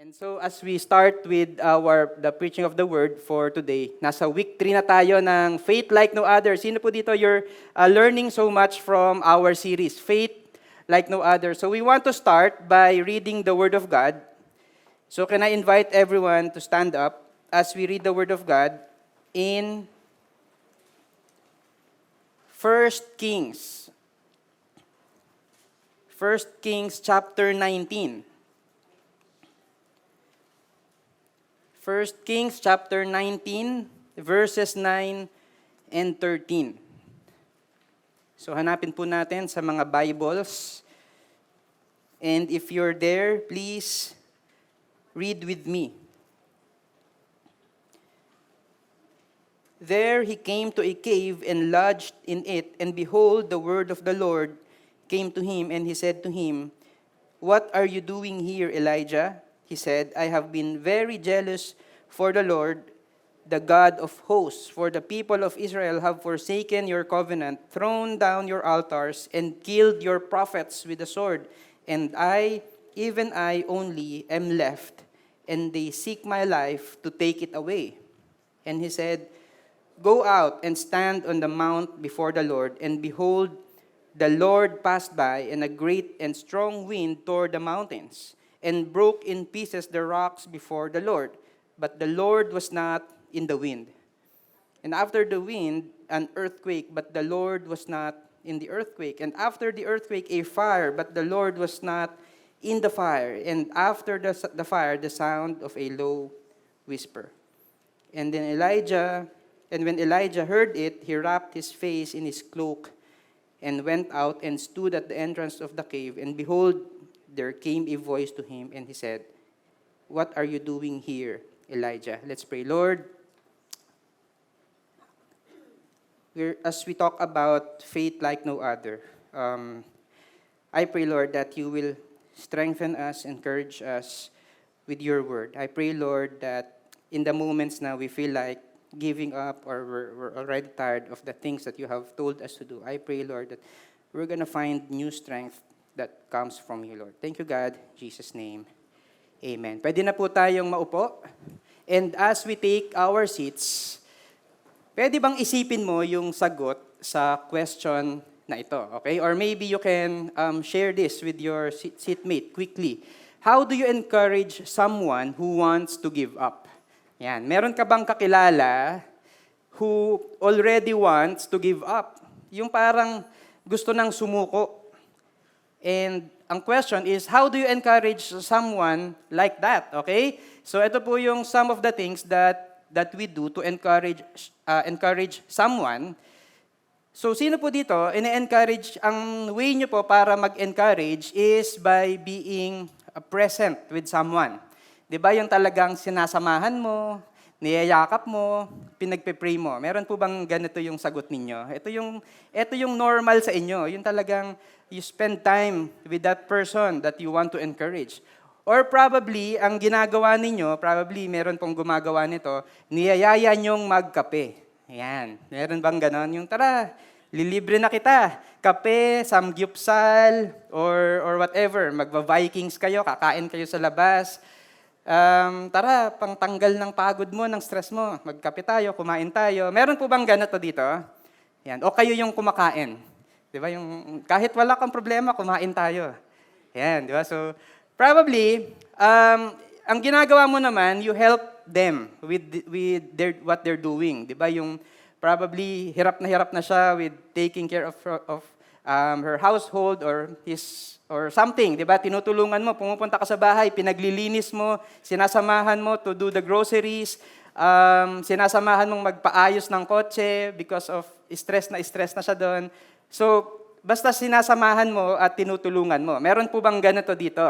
And so as we start with the preaching of the word for today, nasa week 3 na tayo ng Faith Like No Other. Sino po dito you're learning so much from our series, Faith Like No Other. So we want to start by reading the word of God. So can I invite everyone to stand up as we read the word of God in 1 Kings. 1 Kings chapter 19. 1 Kings chapter 19, verses 9 and 13. So hanapin po natin sa mga Bibles. And if you're there, please read with me. There he came to a cave and lodged in it, and behold, the word of the Lord came to him, and he said to him, "What are you doing here, Elijah?" He said, "I have been very jealous for the Lord, the God of hosts, for the people of Israel have forsaken your covenant, thrown down your altars, and killed your prophets with the sword. And I, even I only, am left, and they seek my life to take it away." And he said, "Go out and stand on the mount before the Lord." And behold, the Lord passed by, and a great and strong wind tore the mountains, and broke in pieces the rocks before the Lord. But the Lord was not in the wind. And after the wind, an earthquake, but the Lord was not in the earthquake. And after the earthquake, a fire, but the Lord was not in the fire. And after the fire, the sound of a low whisper. And when Elijah heard it, he wrapped his face in his cloak and went out and stood at the entrance of the cave. And behold, there came a voice to him, and he said, "What are you doing here, Elijah?" Let's pray. Lord, as we talk about faith like no other, I pray, Lord, that you will strengthen us, encourage us with your word. I pray, Lord, that in the moments now we feel like giving up or we're already tired of the things that you have told us to do, I pray, Lord, that we're going to find new strength that comes from you, Lord. Thank you, God. In Jesus' name, amen. Pwede na po tayong maupo. And as we take our seats, pwede bang isipin mo yung sagot sa question na ito, okay? Or maybe you can share this with your seatmate quickly. How do you encourage someone who wants to give up? Yan. Meron ka bang kakilala who already wants to give up? Yung parang gusto nang sumuko. And ang question is, how do you encourage someone like that? Okay? So ito po yung some of the things that we do to encourage someone. So sino po dito, ine-encourage, ang way nyo po para mag-encourage is by being present with someone. 'Di ba yung talagang sinasamahan mo, niyayakap mo, pinagpe-pray mo. Meron po bang ganito yung sagot ninyo? Ito yung normal sa inyo. Yung talagang you spend time with that person that you want to encourage. Or probably, ang ginagawa ninyo, probably meron pong gumagawa nito, niyayaya nyong magkape. Ayan. Meron bang ganon? Yung tara, lilibre na kita. Kape, samgyupsal, or whatever. Magva-Vikings kayo, kakain kayo sa labas. Tara, pangtanggal ng pagod mo, ng stress mo. Magkape tayo, kumain tayo. Meron po bang ganito dito? Yan. O kayo yung kumakain. Di ba? Yung, kahit wala kang problema, kumain tayo. Yan, di ba? So, probably, ang ginagawa mo naman, you help them with what they're doing. Di ba? Yung probably hirap na siya with taking care of her household or something, 'di ba? Tinutulungan mo, pumupunta ka sa bahay, pinaglilinis mo, sinasamahan mo to do the groceries, sinasamahan mong magpaayos ng kotse because of stress na siya doon. So, basta sinasamahan mo at tinutulungan mo. Meron po bang ganito dito?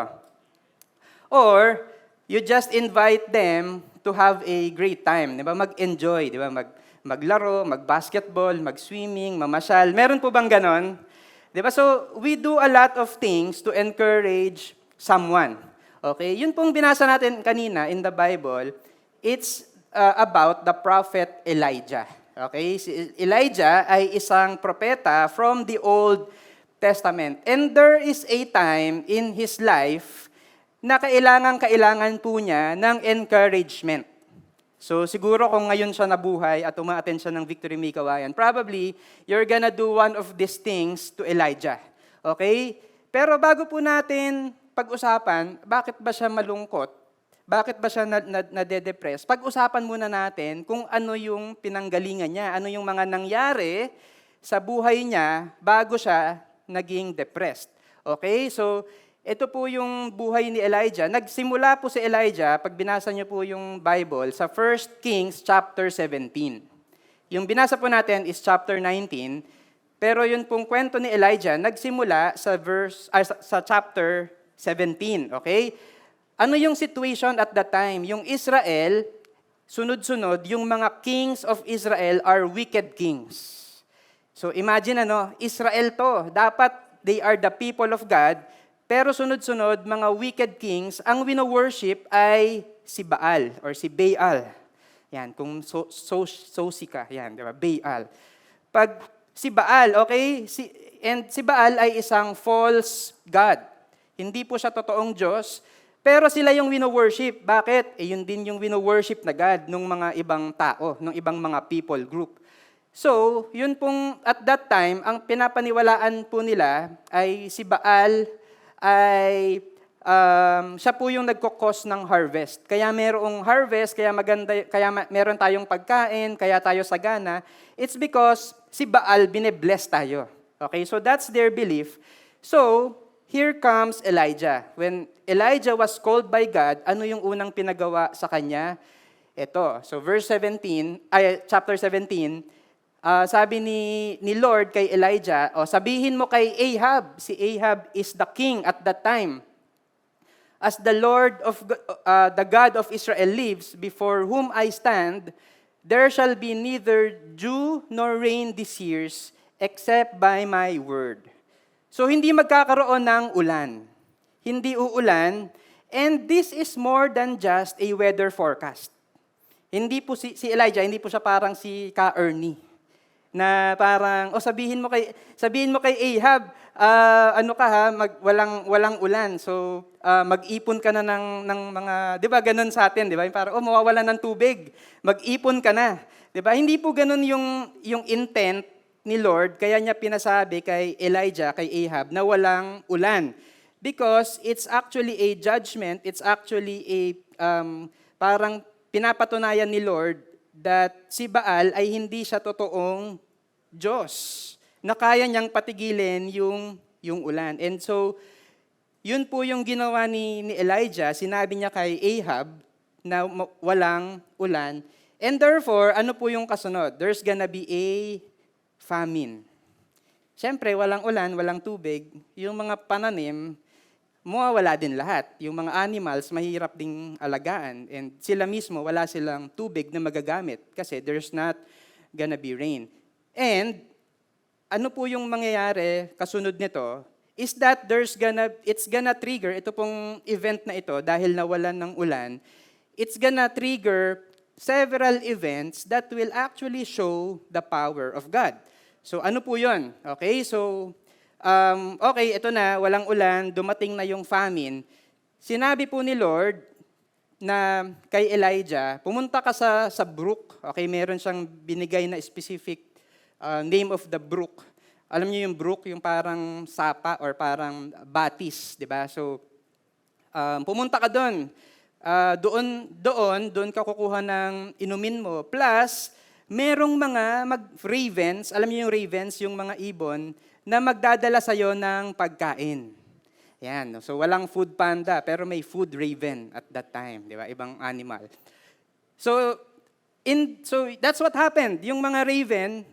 Or you just invite them to have a great time, 'di ba? Mag-enjoy, 'di ba? Maglaro, mag-basketball, mag-swimming, mamasyal. Meron po bang ganon? Diba? So, we do a lot of things to encourage someone. Okay? Yun pong binasa natin kanina in the Bible, it's about the prophet Elijah. Okay? Si Elijah ay isang propeta from the Old Testament. And there is a time in his life na kailangan po niya ng encouragement. So siguro kung ngayon siya nabuhay at uma-attend siya ng Victory May Kawayan, probably you're gonna do one of these things to Elijah. Okay? Pero bago po natin pag-usapan, bakit ba siya malungkot? Bakit ba siya nade-depress? Pag-usapan muna natin kung ano yung pinanggalingan niya, ano yung mga nangyari sa buhay niya bago siya naging depressed. Okay? So, ito po yung buhay ni Elijah. Nagsimula po si Elijah, pag binasa niyo po yung Bible, sa 1 Kings chapter 17. Yung binasa po natin is chapter 19, pero yun pong kwento ni Elijah, nagsimula sa chapter 17. Okay? Ano yung situation at that time? Yung Israel, sunod-sunod, yung mga kings of Israel are wicked kings. So imagine Israel to, dapat they are the people of God, pero sunod-sunod, mga wicked kings, ang wino-worship ay si Baal or si Baal. Yan, kung sosi ka, yan, di ba? Baal. Pag si Baal, okay, si Baal ay isang false god. Hindi po siya totoong Diyos, pero sila yung wino-worship. Bakit? Yun din yung wino-worship na God ng mga ibang tao, ng ibang mga people group. So, yun pong, at that time, ang pinapaniwalaan po nila ay si Baal ay siya po yung nagkokos ng harvest. Kaya merong harvest, kaya maganda, meron tayong pagkain, kaya tayo sagana. It's because si Baal bine-bless tayo. Okay, so that's their belief. So, here comes Elijah. When Elijah was called by God, ano yung unang pinagawa sa kanya? Ito. So verse 17, chapter 17, sabi ni Lord kay Elijah, sabihin mo kay Ahab, si Ahab is the king at that time. As the Lord of the God of Israel lives, before whom I stand, there shall be neither dew nor rain this years, except by my word. So hindi magkakaroon ng ulan. Hindi uulan, and this is more than just a weather forecast. Hindi po si Elijah, hindi po siya parang si Ka-Ernie na parang sabihin mo kay Ahab, walang ulan. So mag-ipon ka na ng mga, 'di ba? Ganun sa atin, 'di ba? Parang mawawalan ng tubig. Mag-ipon ka na, 'di ba? Hindi po ganun yung intent ni Lord, kaya niya pinasabi kay Elijah, kay Ahab na walang ulan. Because it's actually a judgment, it's actually a parang pinapatunayan ni Lord that si Baal ay hindi siya totoong Diyos, na kaya niyang patigilin yung ulan. And so, yun po yung ginawa ni Elijah, sinabi niya kay Ahab na walang ulan. And therefore, ano po yung kasunod? There's gonna be a famine. Siyempre, walang ulan, walang tubig, yung mga pananim, mawawala din lahat. Yung mga animals, mahirap ding alagaan. And sila mismo, wala silang tubig na magagamit kasi there's not gonna be rain. And ano po yung mangyayari kasunod nito is that it's gonna trigger, ito pong event na ito, dahil nawalan ng ulan, it's gonna trigger several events that will actually show the power of God. So ano po yun? Okay, so okay, ito na, walang ulan, dumating na yung famine. Sinabi po ni Lord na kay Elijah, pumunta ka sa brook. Okay, meron siyang binigay na specific name of the brook. Alam niyo yung brook, yung parang sapa or parang batis, di ba? So, pumunta ka doon. Doon ka kukuha ng inumin mo. Plus, merong mga ravens, alam niyo yung ravens, yung mga ibon, na magdadala sa'yo ng pagkain. Yan. So, walang food panda, pero may food raven at that time. Di ba? Ibang animal. So that's what happened. Yung mga raven,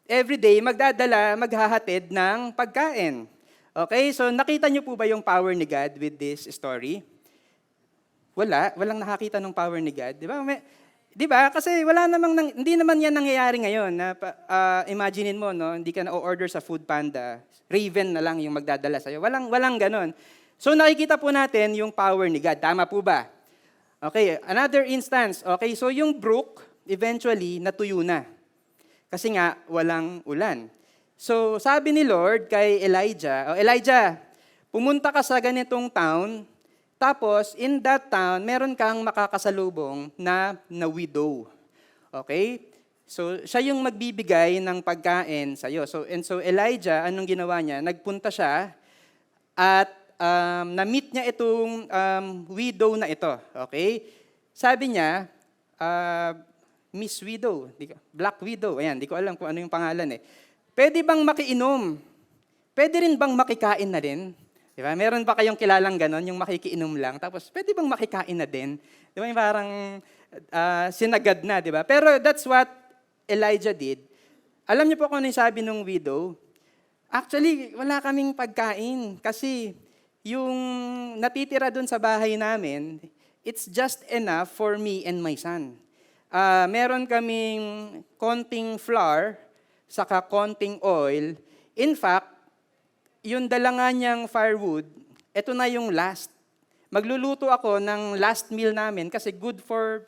every day, maghahatid ng pagkain. Okay? So, nakita niyo po ba yung power ni God with this story? Walang nakakita ng power ni God. Di ba? Di ba? Kasi hindi naman yan nangyayari ngayon. Na, imaginein mo, no? Hindi ka na-order sa Food Panda. Raven na lang yung magdadala sa'yo. Walang ganon. So nakikita po natin yung power ni God. Tama po ba? Okay, another instance. Okay, so yung brook, eventually, natuyo na. Kasi nga, walang ulan. So sabi ni Lord kay Elijah, Elijah, pumunta ka sa ganitong town, Tapos, in that town, meron kang makakasalubong na widow. Okay? So, siya yung magbibigay ng pagkain sa'yo. So Elijah, anong ginawa niya? Nagpunta siya at na-meet niya itong widow na ito. Okay? Sabi niya, Miss Widow, Black Widow, ayan, di ko alam kung ano yung pangalan eh. Pwede bang makiinom? Pwede rin bang makikain na din? Di ba? Meron ba kayong kilalang ganon, yung makikiinom lang, tapos pwede bang makikain na din? Di ba? Yung parang sinagad na, di ba? Pero that's what Elijah did. Alam niyo po kung ano yung sabi ng widow? Actually, wala kaming pagkain kasi yung natitira doon sa bahay namin, it's just enough for me and my son. Meron kaming konting flour, saka konting oil. In fact, yung dala nga niyang firewood, ito na yung last. Magluluto ako ng last meal namin kasi good for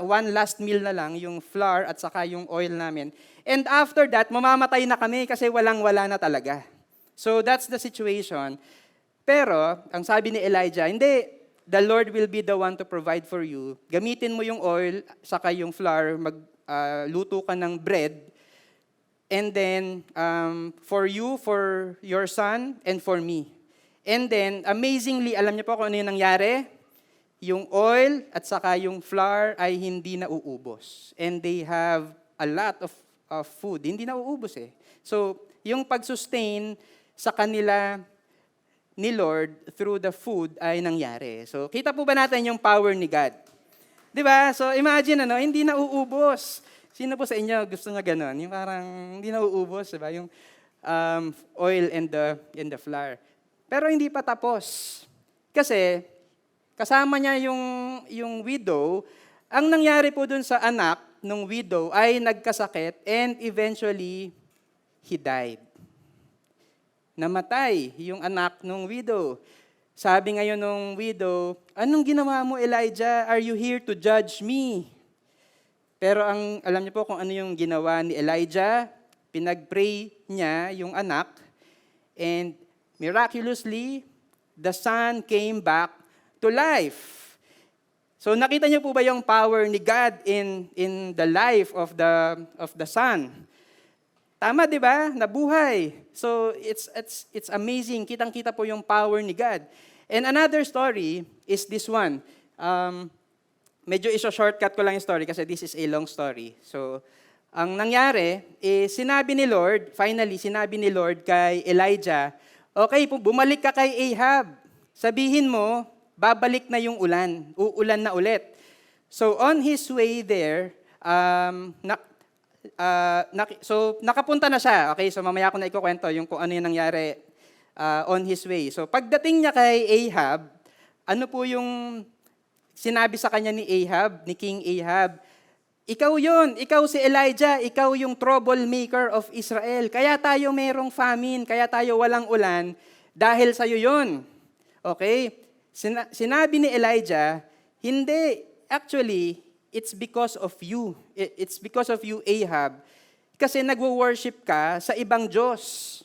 one last meal na lang, yung flour at saka yung oil namin. And after that, mamamatay na kami kasi walang-wala na talaga. So that's the situation. Pero, ang sabi ni Elijah, hindi, the Lord will be the one to provide for you. Gamitin mo yung oil, saka yung flour, magluto ka ng bread, and then, for you, for your son, and for me. And then, amazingly, alam niyo po kung ano yung nangyari? Yung oil at saka yung flour ay hindi nauubos. And they have a lot of food. Hindi nauubos eh. So, yung pag-sustain sa kanila ni Lord through the food ay nangyari. So, kita po ba natin yung power ni God? 'Di ba? So, imagine hindi nauubos. Sino po sa inyo gusto niya gano'n? Yung parang hindi nauubos, 'di ba? Yung oil and the flour. Pero hindi pa tapos. Kasi kasama niya yung widow. Ang nangyari po dun sa anak ng widow ay nagkasakit and eventually he died. Namatay yung anak ng widow. Sabi ngayon ng widow, anong ginawa mo, Elijah? Are you here to judge me? Pero alam niyo po kung ano yung ginawa ni Elijah? Pinag-pray niya yung anak, and miraculously, the son came back to life. So nakita niyo po ba yung power ni God in the life of the son? Tama, 'di ba? Nabuhay. So it's amazing. Kitang-kita po yung power ni God. And another story is this one. Medyo iso-shortcut ko lang yung story kasi this is a long story. So ang nangyari sinabi ni Lord kay Elijah, okay, bumalik ka kay Ahab. Sabihin mo, babalik na yung ulan. Uulan na ulit. So on his way there, so nakapunta na siya. Okay, so mamaya ko na ikukwento yung kung ano yung nangyari on his way. So pagdating niya kay Ahab, ano po yung sinabi sa kanya ni Ahab, ni King Ahab? Ikaw yun, ikaw si Elijah, ikaw yung troublemaker of Israel. Kaya tayo merong famine, kaya tayo walang ulan, dahil sa'yo yun. Okay? Sinabi ni Elijah, hindi, actually, it's because of you. It's because of you, Ahab. Kasi nagwo-worship ka sa ibang Diyos.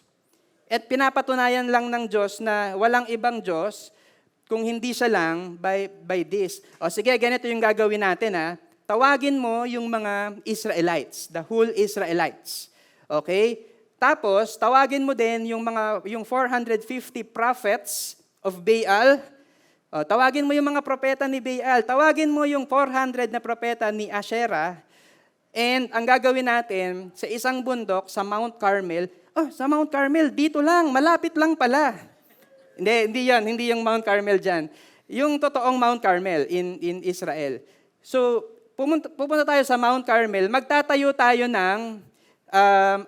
At pinapatunayan lang ng Diyos na walang ibang Diyos kung hindi siya lang by this. O sige, ganito yung gagawin natin ha. Tawagin mo yung mga Israelites, the whole Israelites. Okay? Tapos, tawagin mo din yung 450 prophets of Baal. Tawagin mo yung mga propeta ni Baal. Tawagin mo yung 400 na propeta ni Asherah. And ang gagawin natin sa isang bundok sa Mount Carmel, sa Mount Carmel, dito lang, malapit lang pala. Hindi yung Mount Carmel dyan. Yung totoong Mount Carmel in Israel. So, pupunta tayo sa Mount Carmel, magtatayo tayo ng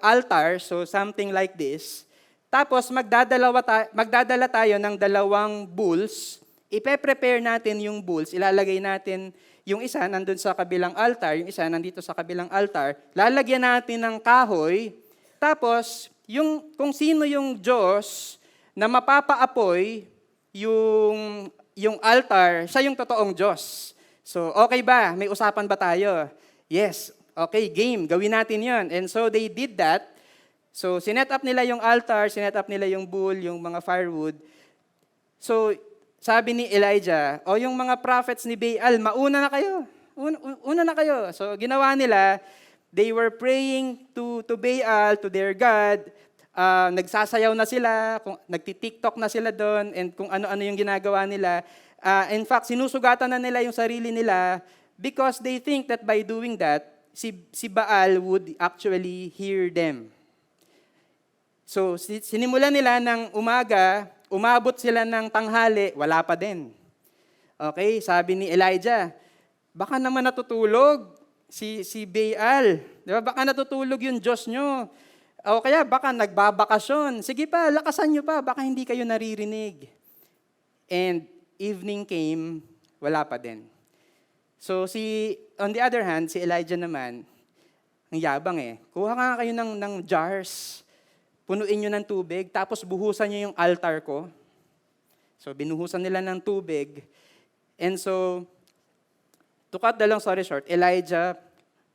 altar, so something like this. Tapos magdadala tayo ng 2 bulls. Ipe-prepare natin yung bulls, ilalagay natin yung isa nandun sa kabilang altar, yung isa nandito sa kabilang altar. Lalagyan natin ng kahoy. Tapos, kung sino yung Diyos na mapapaapoy yung altar, siya yung totoong Diyos. So, okay ba? May usapan ba tayo? Yes. Okay, game. Gawin natin yon. And so, they did that. So, sinet up nila yung altar, sinet up nila yung bull, yung mga firewood. So, sabi ni Elijah, o yung mga prophets ni Baal, mauna na kayo. Una na kayo. So ginawa nila, they were praying to Baal, to their God. Nagsasayaw na sila, nagti-TikTok na sila doon, and kung ano-ano yung ginagawa nila. In fact, sinusugatan na nila yung sarili nila because they think that by doing that, si Baal would actually hear them. So, sinimulan nila ng umaga, umabot sila ng tanghali, wala pa din. Okay, sabi ni Elijah, baka naman natutulog si Baal. Di ba? Baka natutulog yung Diyos nyo. O kaya baka nagbabakasyon. Sige pa, lakasan nyo pa, baka hindi kayo naririnig. And evening came, wala pa din. So on the other hand, si Elijah naman, ang yabang kuha nga kayo ng jars, punuin nyo ng tubig, tapos buhusan nyo yung altar ko. So, binuhusan nila ng tubig. And so, to cut the long story short, Elijah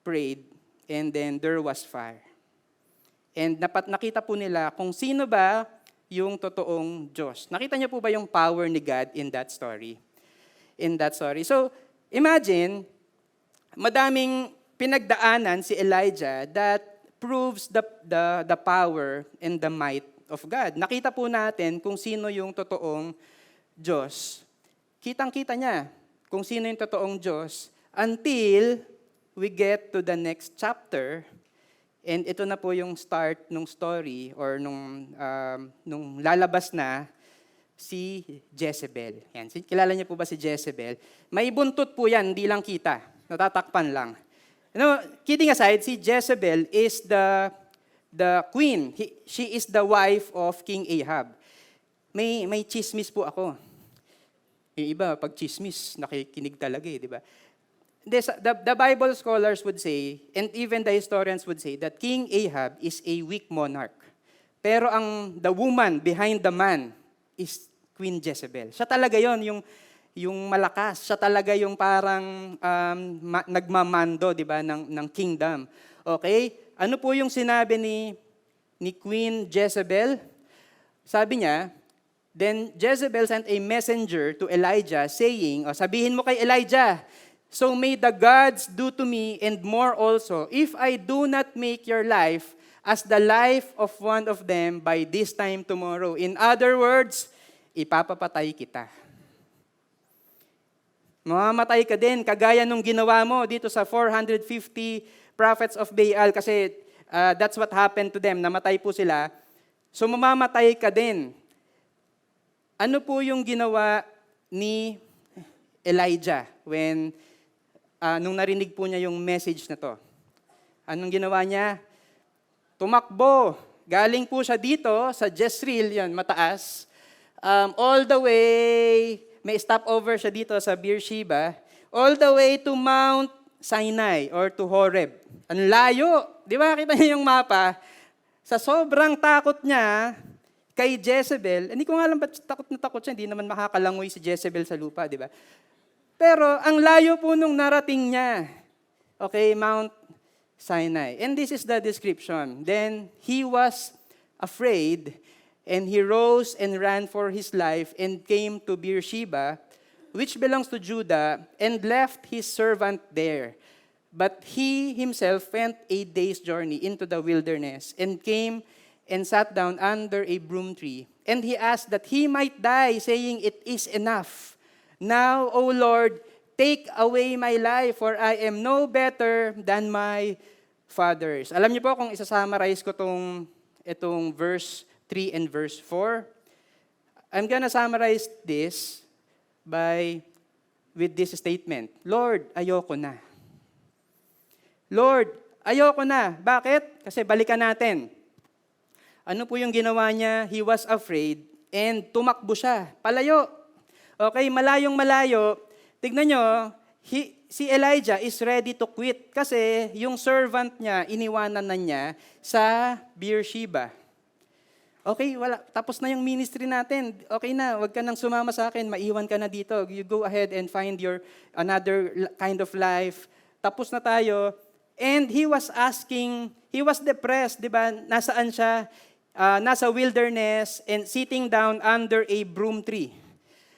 prayed, and then there was fire. And nakita po nila kung sino ba yung totoong Diyos. Nakita niyo po ba yung power ni God in that story? So, imagine, madaming pinagdaanan si Elijah that proves the power and the might of God. Nakita po natin kung sino yung totoong Diyos. Kitang-kita niya kung sino yung totoong Diyos until we get to the next chapter. And ito na po yung start ng story or nung lalabas na si Jezebel. Yan. Kilala niyo po ba si Jezebel? May buntot po yan, hindi lang kita. Natatakpan lang. Kidding aside, si Jezebel is the queen. She is the wife of King Ahab. May chismis po ako. Yung iba, pag chismis, nakikinig talaga di ba? The Bible scholars would say, and even the historians would say, that King Ahab is a weak monarch. Pero the woman behind the man is Queen Jezebel. Siya talaga yon, yung malakas. Siya talaga yung parang nagmamando, di ba, ng kingdom. Okay? Ano po yung sinabi ni Queen Jezebel? Sabi niya, then Jezebel sent a messenger to Elijah saying, sabihin mo kay Elijah, so may the gods do to me and more also, if I do not make your life as the life of one of them by this time tomorrow. In other words, ipapapatay kita. Mamamatay ka din, kagaya nung ginawa mo dito sa 450 prophets of Baal kasi that's what happened to them, namatay po sila. So mamamatay ka din. Ano po yung ginawa ni Elijah nung narinig po niya yung message na to? Anong ginawa niya? Tumakbo. Galing po siya dito sa Jezreel, yan, mataas. All the way, may stopover siya dito sa Beersheba, all the way to Mount Sinai or to Horeb. Ang layo. Di ba? Kita niyo yung mapa. Sa sobrang takot niya kay Jezebel, hindi ko nga alam ba't takot siya, hindi naman makakalangoy si Jezebel sa lupa, di ba? Pero ang layo po nung narating niya. Okay, Mount Sinai. And this is the description. Then he was afraid, and he rose and ran for his life and came to Beersheba, which belongs to Judah, and left his servant there. But he himself went a day's journey into the wilderness and came and sat down under a broom tree. And he asked that he might die, saying, "It is enough. Now, O Lord, take away my life, for I am no better than my fathers." Alam niyo po kung isa-summarize ko itong verse 3 and verse 4. I'm gonna summarize this with this statement. Lord, ayoko na. Lord, ayoko na. Bakit? Kasi balikan natin. Ano po yung ginawa niya? He was afraid and tumakbo siya. Palayo. Okay, malayong-malayo. Tignan nyo, si Elijah is ready to quit kasi yung servant niya, iniwanan na niya sa Beersheba. Okay, wala. Tapos na yung ministry natin. Okay na, wag ka nang sumama sa akin. Maiwan ka na dito. You go ahead and find your another kind of life. Tapos na tayo. And he was depressed, di ba? Nasaan siya? Nasa wilderness and sitting down under a broom tree.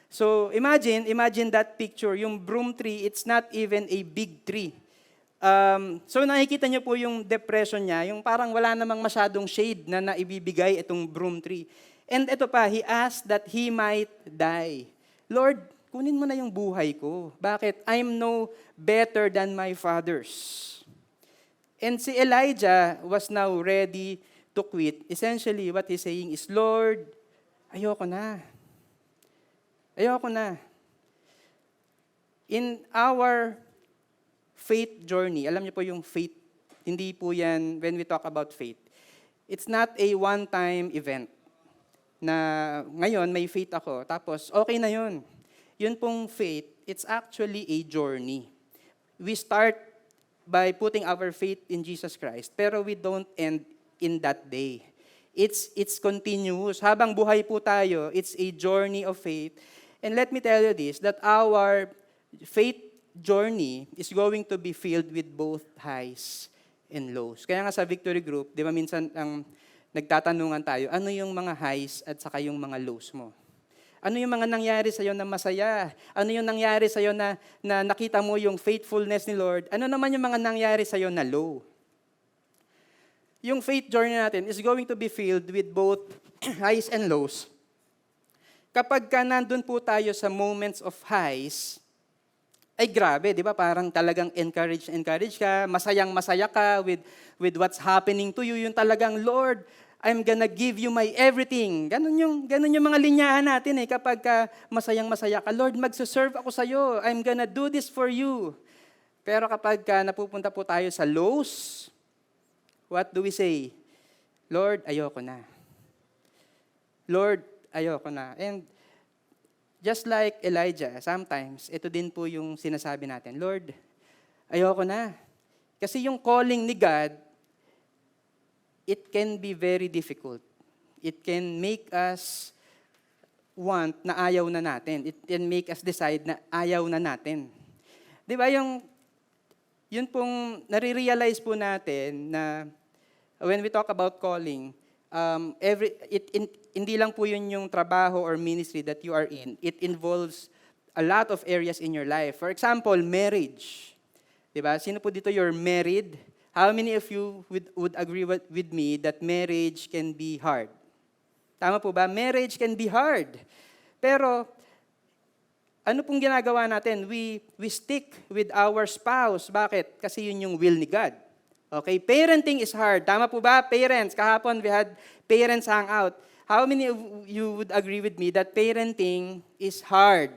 So imagine that picture, yung broom tree, it's not even a big tree. So nakikita niyo po yung depression niya, yung parang wala namang masyadong shade na naibibigay itong broom tree. And ito pa, he asked that he might die. Lord, kunin mo na yung buhay ko. Bakit? I'm no better than my fathers. And si Elijah was now ready to quit. Essentially, what he's saying is, Lord, ayoko na. Ayoko na. In our faith journey, alam niyo po yung faith, hindi po yan, when we talk about faith, it's not a one-time event na ngayon may faith ako, tapos okay na yun. Yun pong faith, it's actually a journey. We start by putting our faith in Jesus Christ, pero we don't end in that day. It's continuous. Habang buhay po tayo, it's a journey of faith. And let me tell you this, that our faith journey is going to be filled with both highs and lows. Kaya nga sa Victory Group, di ba minsan nagtatanungan tayo, ano yung mga highs at saka yung mga lows mo? Ano yung mga nangyari sa'yo na masaya? Ano yung nangyari sa'yo na nakita mo yung faithfulness ni Lord? Ano naman yung mga nangyari sa'yo na low? Yung faith journey natin is going to be filled with both highs and lows. Kapag ka nandun po tayo sa moments of highs, ay grabe, di ba? Parang talagang encourage ka, masayang-masaya ka with what's happening to you. Yung talagang, Lord, I'm gonna give you my everything. Ganun yung mga linyahan natin kapag ka masayang-masaya ka. Lord, magsuserve ako sa'yo. I'm gonna do this for you. Pero kapag ka napupunta po tayo sa lows, what do we say? Lord, ayoko na. Lord, ayoko na. And just like Elijah, sometimes, ito din po yung sinasabi natin, Lord, ayoko na. Kasi yung calling ni God, it can be very difficult. It can make us want na ayaw na natin. It can make us decide na ayaw na natin. Di ba yun pong nare-realize po natin na when we talk about calling, hindi lang po yun yung trabaho or ministry that you are in. It involves a lot of areas in your life. For example, marriage. Diba? Sino po dito you're married? How many of you would agree with me that marriage can be hard? Tama po ba? Marriage can be hard. Pero ano pong ginagawa natin? We stick with our spouse. Bakit? Kasi yun yung will ni God. Okay, parenting is hard. Tama po ba? Parents, kahapon we had parents hangout. How many of you would agree with me that parenting is hard?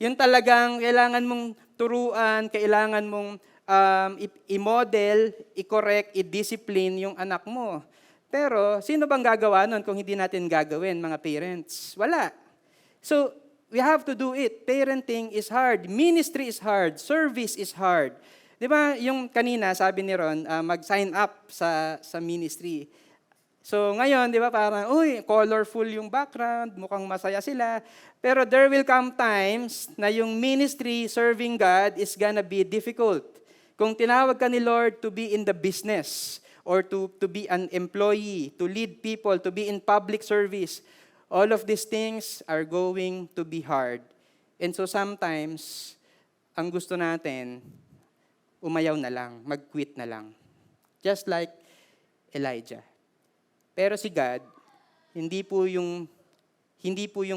Yun talagang kailangan mong turuan, kailangan mong i-model, i-correct, i-discipline yung anak mo. Pero sino bang gagawa nun kung hindi natin gagawin, mga parents? Wala. So, we have to do it. Parenting is hard. Ministry is hard. Service is hard. Di ba, yung kanina, sabi ni Ron, mag-sign up sa ministry. So ngayon, di ba, parang, colorful yung background, mukhang masaya sila. Pero there will come times na yung ministry serving God is gonna be difficult. Kung tinawag ka ni Lord to be in the business or to be an employee, to lead people, to be in public service, all of these things are going to be hard. And so sometimes, ang gusto natin, umayaw na lang, mag-quit na lang. Just like Elijah. Pero si God, hindi po yung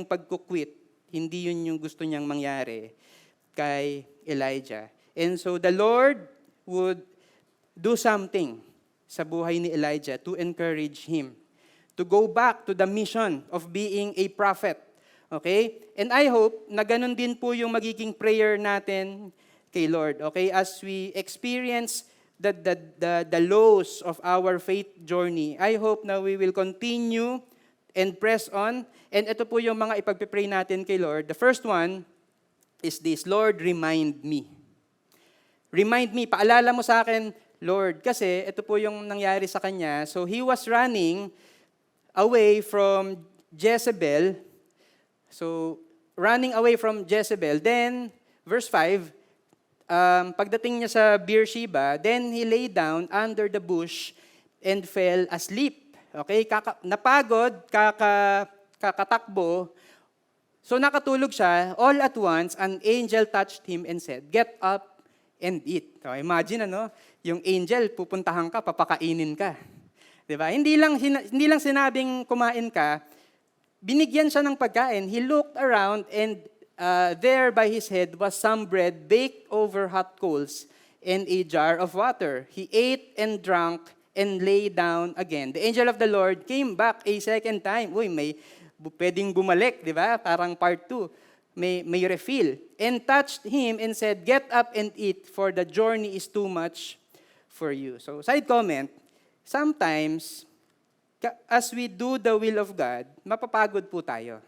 pagkukwit, hindi yun yung gusto niyang mangyari kay Elijah. And so the Lord would do something sa buhay ni Elijah to encourage him to go back to the mission of being a prophet. Okay? And I hope na ganun din po yung magiging prayer natin kay Lord. Okay? As we experience the lows of our faith journey, I hope na we will continue and press on. And ito po yung mga ipagpipray natin kay Lord. The first one is this: Lord, remind me. Remind me, paalala mo sa akin, Lord. Kasi ito po yung nangyari sa kanya. So he was running away from Jezebel. So running away from Jezebel. Then, verse 5, pagdating niya sa Beersheba, then he lay down under the bush and fell asleep. Okay? Napagod, kakatakbo. So nakatulog siya, all at once, an angel touched him and said, "Get up and eat." So imagine yung angel, pupuntahan ka, papakainin ka. 'Di ba? Hindi lang sinabing kumain ka, binigyan siya ng pagkain. He looked around and there by his head was some bread baked over hot coals and a jar of water. He ate and drank and lay down again. The angel of the Lord came back a second time. Uy, pwedeng bumalik, di ba? Parang part 2. May refill. And touched him and said, "Get up and eat, for the journey is too much for you." So, side comment, sometimes, as we do the will of God, mapapagod po tayo.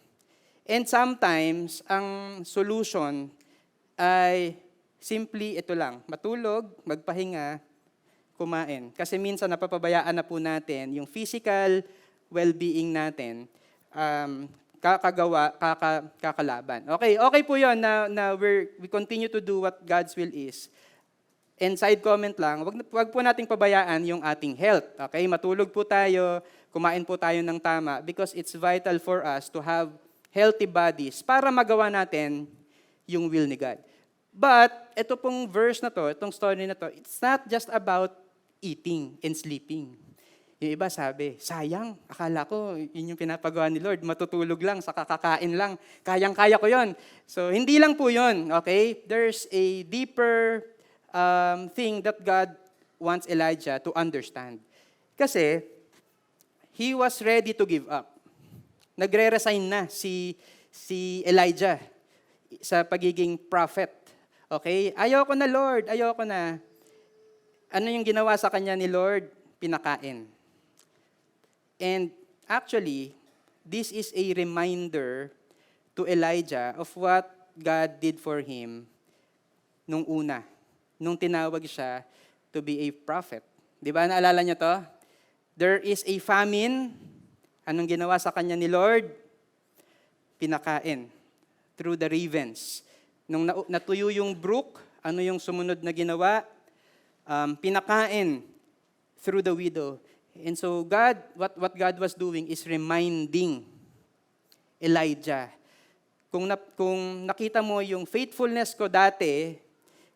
And sometimes, ang solution ay simply ito lang, matulog, magpahinga, kumain. Kasi minsan napapabayaan na po natin yung physical well-being natin, kakalaban. Okay po yun na we continue to do what God's will is. And side comment lang, wag po nating pabayaan yung ating health. Okay, matulog po tayo, kumain po tayo ng tama because it's vital for us to have healthy bodies para magawa natin yung will ni God. But ito pong verse na to, itong story na to, it's not just about eating and sleeping. Yung iba sabi, sayang, akala ko yun yung pinapagawa ni Lord, matutulog lang, sa kakakain lang, kayang-kaya ko yon. So hindi lang po yun, okay? There's a deeper thing that God wants Elijah to understand. Kasi, he was ready to give up. Nagre-resign na si Elijah sa pagiging prophet. Okay? Ayoko na, Lord, ayoko na. Ano yung ginawa sa kanya ni Lord? Pinakain. And actually, this is a reminder to Elijah of what God did for him nung una, nung tinawag siya to be a prophet. Di ba, naalala niyo to? There is a famine. Anong ginawa sa kanya ni Lord? Pinakain through the ravens. Nung natuyo yung brook, ano yung sumunod na ginawa? Pinakain through the widow. And so God, what God was doing is reminding Elijah. Kung nakita mo yung faithfulness ko dati,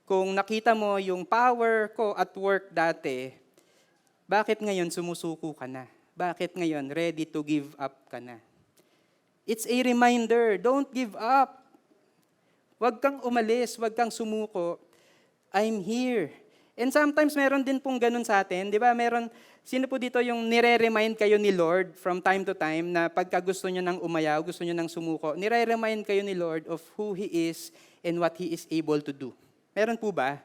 kung nakita mo yung power ko at work dati, bakit ngayon sumusuko ka na? Bakit ngayon ready to give up ka na? It's a reminder, don't give up. Huwag kang umalis, huwag kang sumuko. I'm here. And sometimes meron din pong ganun sa atin, di ba? Sino po dito yung nire-remind kayo ni Lord from time to time na pagka gusto nyo nang umayaw, gusto nyo nang sumuko, nire-remind kayo ni Lord of who He is and what He is able to do. Meron po ba?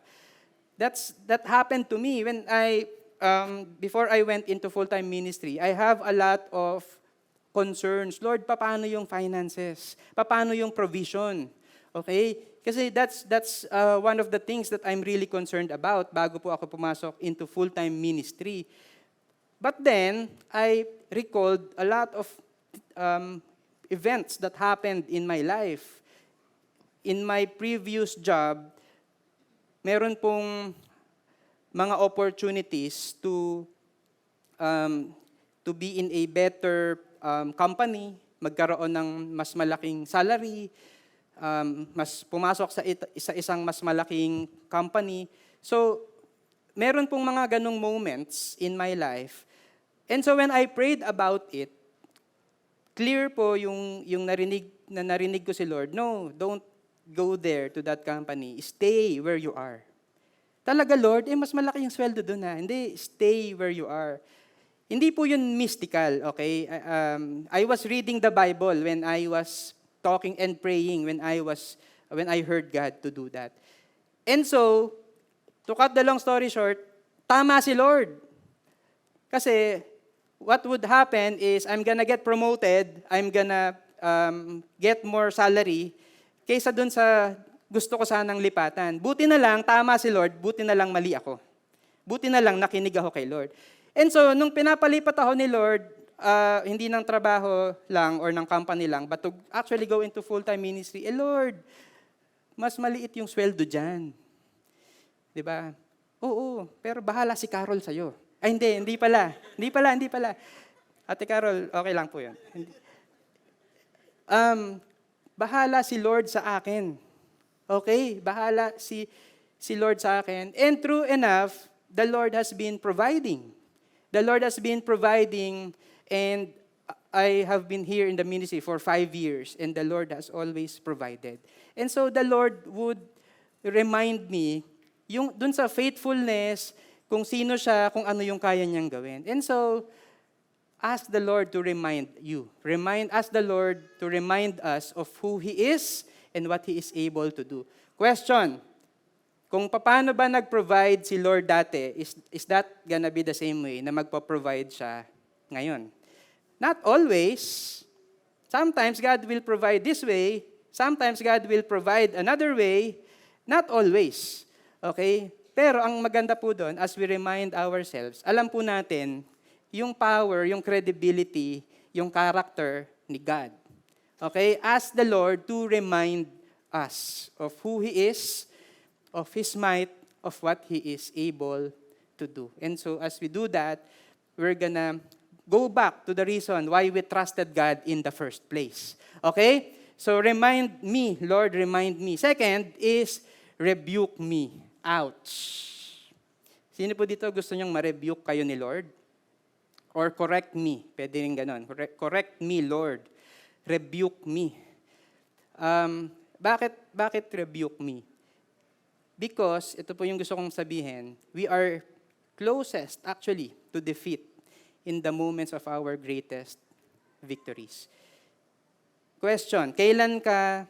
That happened to me when before I went into full-time ministry. I have a lot of concerns. Lord, paano yung finances? Paano yung provision? Okay? Kasi that's one of the things that I'm really concerned about bago po ako pumasok into full-time ministry. But then, I recalled a lot of events that happened in my life. In my previous job, meron pong mga opportunities to be in a better company, magkaroon ng mas malaking salary, mas pumasok sa isang mas malaking company. So, meron pong mga ganong moments in my life. And so when I prayed about it, clear po yung narinig ko si Lord, no, don't go there to that company. Stay where you are. Talaga, Lord, mas malaki yung sweldo doon ha. Hindi, stay where you are. Hindi po yun mystical, okay? I was reading the Bible when I was talking and praying when I heard God to do that. And so, to cut the long story short, tama si Lord. Kasi, what would happen is, I'm gonna get promoted, I'm gonna get more salary, kaysa dun sa gusto ko sanang lipatan. Buti na lang, tama si Lord, buti na lang mali ako. Buti na lang nakinig ako kay Lord. And so, nung pinapalipat ako ni Lord, hindi ng trabaho lang or ng company lang, but to actually go into full-time ministry, Lord, mas maliit yung sweldo dyan. Di ba? Oo, pero bahala si Carol sa'yo. Ay, hindi pala. Hindi pala. Ate Carol, okay lang po yun. bahala si Lord sa akin. Okay? Bahala si Lord sa akin. And true enough, the Lord has been providing. The Lord has been providing, and I have been here in the ministry for 5 years, and the Lord has always provided. And so the Lord would remind me, yung dun sa faithfulness, kung sino siya, kung ano yung kaya niyang gawin. And so, ask the Lord to remind you. Ask the Lord to remind us of who He is and what He is able to do. Question, kung paano ba nag-provide si Lord dati, is that gonna be the same way na magpo-provide siya ngayon? Not always. Sometimes God will provide this way. Sometimes God will provide another way. Not always. Okay? Pero ang maganda po doon, as we remind ourselves, alam po natin yung power, yung credibility, yung character ni God. Okay? Ask the Lord to remind us of who He is, of His might, of what He is able to do. And so as we do that, we're gonna go back to the reason why we trusted God in the first place. Okay? So remind me, Lord, remind me. Second is, rebuke me. Ouch. Sino po dito gusto niyang ma-rebuke kayo ni Lord? Or correct me. Pwede rin ganon. Correct me, Lord. Rebuke me. Bakit rebuke me? Because, ito po yung gusto kong sabihin, we are closest actually to defeat in the moments of our greatest victories. Question, kailan ka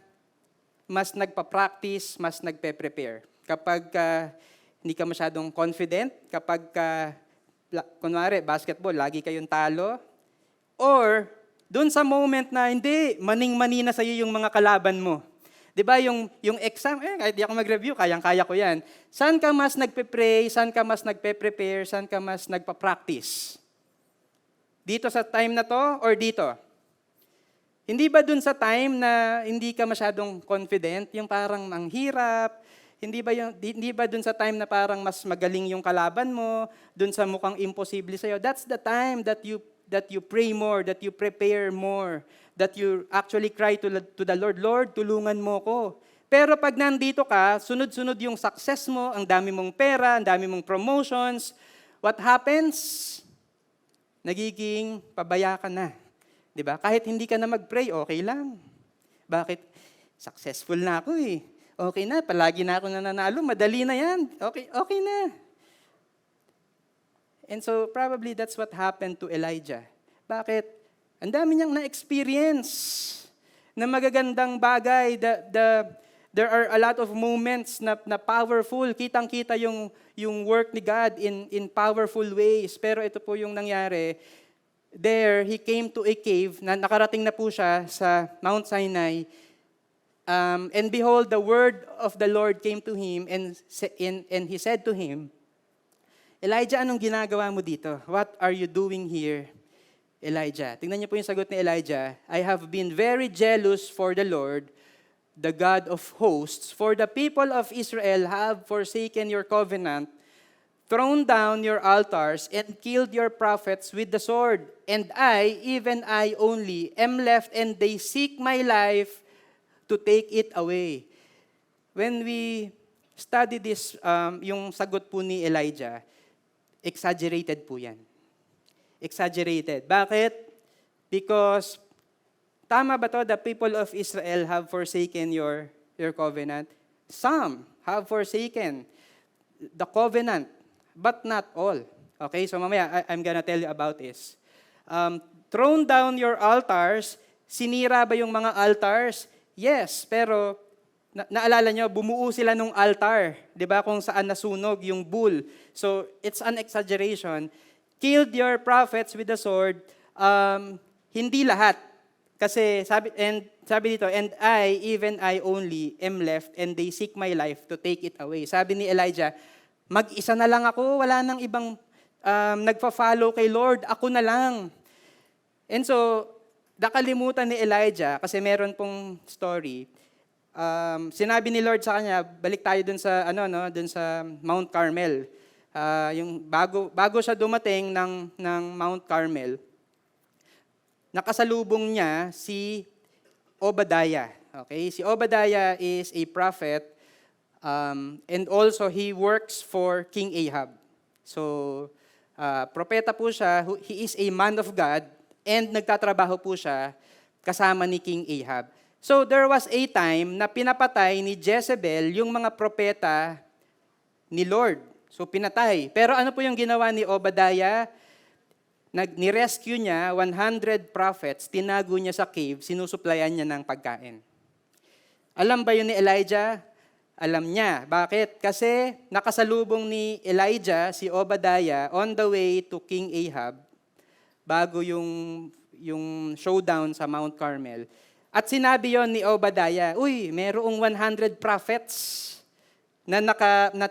mas nagpa-practice, mas nagpe-prepare? Kapag hindi ka masyadong confident, kapag kunwari, basketball, lagi kayong talo, or doon sa moment na hindi, maning-mani na sa'yo yung mga kalaban mo. Di ba yung exam, kahit di ako mag-review, kayang-kaya ko yan. Saan ka mas nagpe-pray, saan ka mas nagpe-prepare, saan ka mas nagpa-practice? Dito sa time na to, or dito? Hindi ba dun sa time na hindi ka masyadong confident, yung parang ang hirap, hindi ba dun sa time na parang mas magaling yung kalaban mo, dun sa mukhang imposible sa'yo, that's the time that you pray more, that you prepare more, that you actually cry to the Lord, Lord, tulungan mo ko. Pero pag nandito ka, sunod-sunod yung success mo, ang dami mong pera, ang dami mong promotions, what happens? Nagiging pabaya ka na. Diba? Kahit hindi ka na mag-pray, okay lang. Bakit? Successful na ako eh. Okay na, palagi na ako nananalo, madali na yan. Okay na. And so probably that's what happened to Elijah. Bakit? Ang dami niyang na-experience na magagandang bagay. There are a lot of moments na powerful. Kitang-kita yung work ni God in powerful ways. Pero ito po yung nangyari. There, he came to a cave, na nakarating na po siya sa Mount Sinai. And behold, the word of the Lord came to him, and he said to him, Elijah, anong ginagawa mo dito? What are you doing here, Elijah? Tingnan niyo po yung sagot ni Elijah. I have been very jealous for the Lord, the God of hosts, for the people of Israel have forsaken your covenant, thrown down your altars, and killed your prophets with the sword. And I, even I only, am left, and they seek my life to take it away. When we study this, yung sagot po ni Elijah, exaggerated po yan. Exaggerated. Bakit? Because, tama ba to? The people of Israel have forsaken your covenant. Some have forsaken the covenant, but not all. Okay, so mamaya, I'm gonna tell you about this. Thrown down your altars, sinira ba yung mga altars? Yes, pero naalala nyo, bumuo sila nung altar, di ba, kung saan nasunog yung bull. So, it's an exaggeration. Killed your prophets with the sword, hindi lahat. Kasi sabi dito, and I, even I only, am left, and they seek my life to take it away. Sabi ni Elijah, mag-isa na lang ako, wala nang ibang nagfa-follow kay Lord, ako na lang. And so, nakalimutan ni Elijah, kasi meron pong story, sinabi ni Lord sa kanya, balik tayo dun sa dun sa Mount Carmel. Yung bago siya dumating ng Mount Carmel, nakasalubong niya si Obadiah. Okay, si Obadiah is a prophet, and also he works for King Ahab. So, propeta po siya, he is a man of God, and nagtatrabaho po siya kasama ni King Ahab. So, there was a time na pinapatay ni Jezebel yung mga propeta ni Lord. So, pinatay. Pero ano po yung ginawa ni Obadiah? Ni-rescue niya 100 prophets, tinago niya sa cave, sinusuplayan niya ng pagkain. Alam ba yun ni Elijah? Alam niya. Bakit? Kasi nakasalubong ni Elijah si Obadiah on the way to King Ahab bago yung showdown sa Mount Carmel. At sinabi yon ni Obadiah, uy, merong 100 prophets na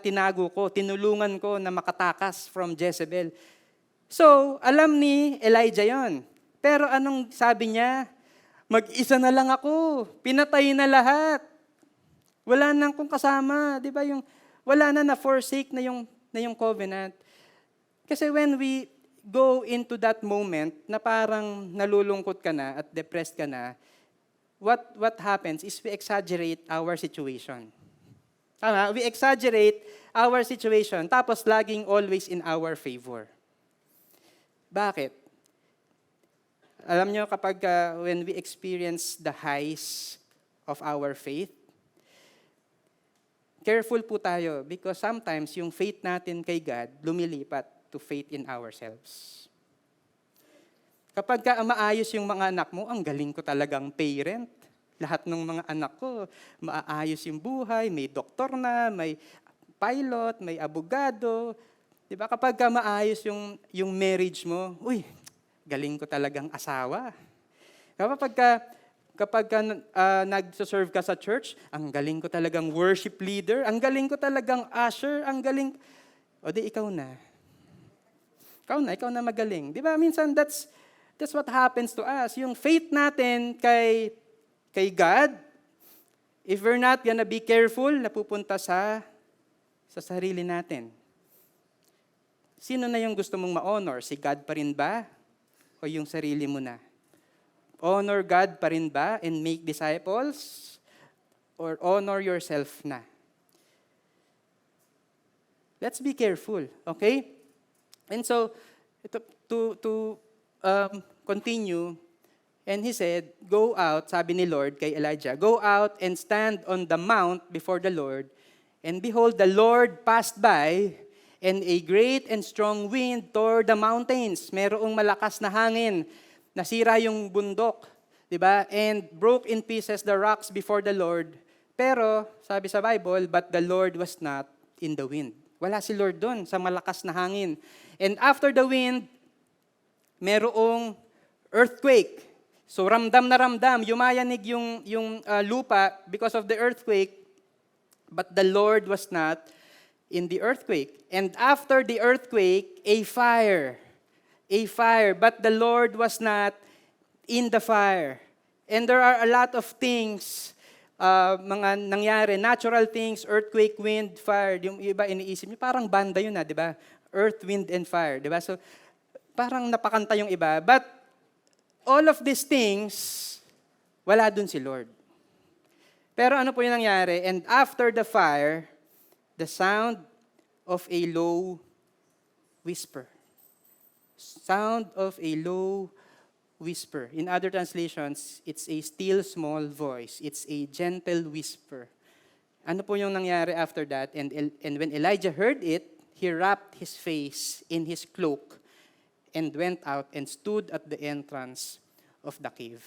tinago ko, tinulungan ko na makatakas from Jezebel. So, alam ni Elijah yon. Pero anong sabi niya? Mag-isa na lang ako. Pinatay na lahat. Wala nang kung kasama. Di ba? Wala na forsake na yung covenant. Kasi when we go into that moment na parang nalulungkot ka na at depressed ka na, what happens is we exaggerate our situation. Tama? We exaggerate our situation, tapos laging always in our favor. Bakit? Alam nyo, kapag when we experience the highs of our faith, careful po tayo because sometimes yung faith natin kay God lumilipat to faith in ourselves. Kapag maayos yung mga anak mo, ang galing ko talagang parent. Lahat ng mga anak ko, maayos yung buhay, may doktor na, may pilot, may abogado. Diba? Kapag maayos yung marriage mo, uy, galing ko talagang asawa. Kapag nagsaserve ka sa church, ang galing ko talagang worship leader, ang galing ko talagang usher, ang galing. O di, ikaw na. Ikaw na magaling. Di ba? Minsan, that's what happens to us. Yung faith natin kay God, if we're not gonna be careful, napupunta sa sarili natin. Sino na yung gusto mong ma-honor? Si God pa rin ba? O yung sarili mo na? Honor God pa rin ba and make disciples? Or honor yourself na? Let's be careful, okay? And so, to continue, and he said, go out, sabi ni Lord kay Elijah, go out and stand on the mount before the Lord, and behold, the Lord passed by, and a great and strong wind tore the mountains. Merong malakas na hangin, nasira yung bundok, di ba? And broke in pieces the rocks before the Lord. Pero, sabi sa Bible, but the Lord was not in the wind. Wala si Lord doon sa malakas na hangin. And after the wind, merong earthquake. So ramdam na ramdam, yumayanig yung lupa because of the earthquake, but the Lord was not in the earthquake. And after the earthquake, a fire, but the Lord was not in the fire. And there are a lot of things, mga nangyari, natural things, earthquake, wind, fire. Yung iba iniisip niyo, parang banda yun di ba? Earth, wind, and fire, di ba? So, parang napakanta yung iba. But all of these things, wala dun si Lord. Pero ano po yung nangyari? And after the fire, the sound of a low whisper. Sound of a low whisper. In other translations, it's a still small voice. It's a gentle whisper. Ano po yung nangyari after that? And when Elijah heard it, he wrapped his face in his cloak and went out and stood at the entrance of the cave.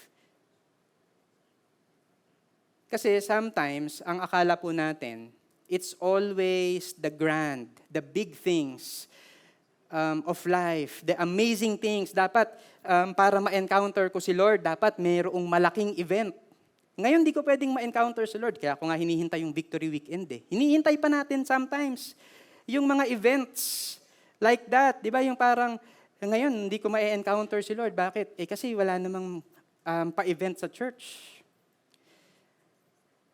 Kasi sometimes, ang akala po natin, it's always the grand, the big things of life, the amazing things. Dapat, para ma-encounter ko si Lord, dapat mayroong malaking event. Ngayon, di ko pwedeng ma-encounter si Lord. Kaya ako nga hinihintay yung Victory Weekend Hinihintay pa natin sometimes yung mga events like that. Di ba? Yung parang, ngayon, hindi ko ma-encounter si Lord. Bakit? Kasi wala namang pa-event sa church.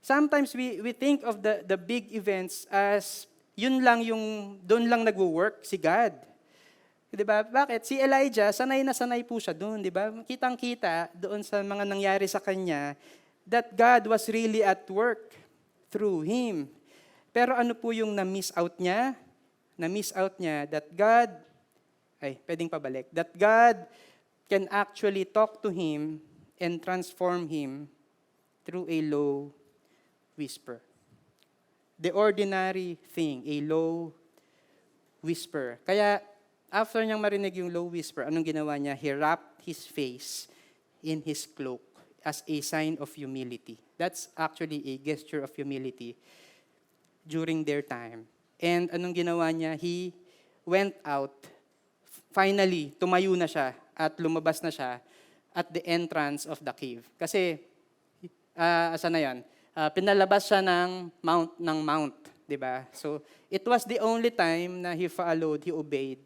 Sometimes we think of the big events as doon lang nagwo-work si God. 'Di ba? Bakit? Si Elijah, sanay na sanay po siya doon, 'di ba? Kitang-kita doon sa mga nangyari sa kanya that God was really at work through him. Pero ano po yung na-miss out niya? Na-miss out niya that God, pwedeng pabalik, that God can actually talk to him and transform him through a low whisper. The ordinary thing, a low whisper. Kaya, after niyang marinig yung low whisper, anong ginawa niya? He wrapped his face in his cloak as a sign of humility. That's actually a gesture of humility during their time. And anong ginawa niya? He went out. Finally, tumayo na siya at lumabas na siya at the entrance of the cave. Kasi, asan na yan? Pinalabas siya ng mount, di ba? So, it was the only time na he followed, he obeyed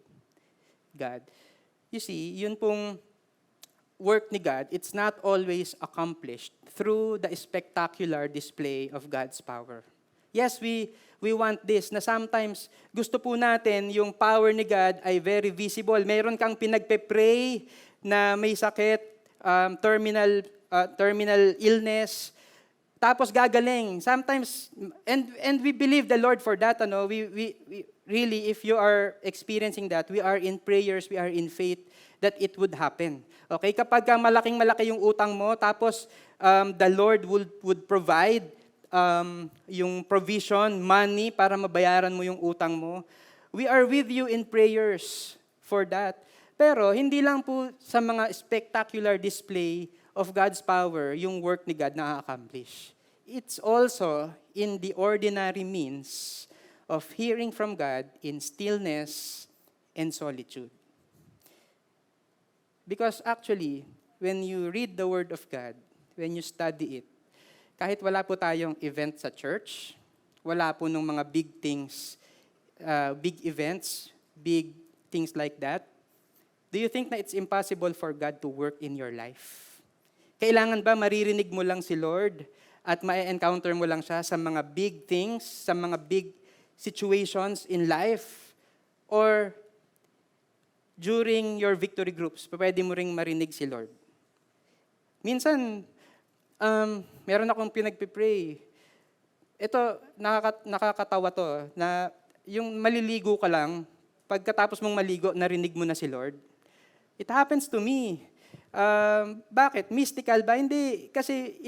God. You see, yun pong work ni God, it's not always accomplished through the spectacular display of God's power. Yes, we want this, na sometimes gusto po natin yung power ni God ay very visible. Meron kang pinagpe-pray na may sakit, terminal illness, tapos gagaling. Sometimes, and we believe the Lord for that. We really, if you are experiencing that, we are in prayers, we are in faith that it would happen. Okay, kapag malaking-malaki yung utang mo, tapos the Lord would provide yung provision, money, para mabayaran mo yung utang mo. We are with you in prayers for that. Pero hindi lang po sa mga spectacular display of God's power yung work ni God na accomplish. It's also in the ordinary means of hearing from God in stillness and solitude. Because actually, when you read the Word of God, when you study it, kahit wala po tayong event sa church, wala po nung mga big things, big events, big things like that, do you think na it's impossible for God to work in your life? Kailangan ba maririnig mo lang si Lord at ma-encounter mo lang siya sa mga big things, sa mga big situations in life? Or during your victory groups, pwede mo ring marinig si Lord? Minsan, meron akong pinagpipray. Ito, nakakatawa to, na yung maliligo ka lang, pagkatapos mong maligo, narinig mo na si Lord. It happens to me. Bakit? Mystical ba? Hindi. Kasi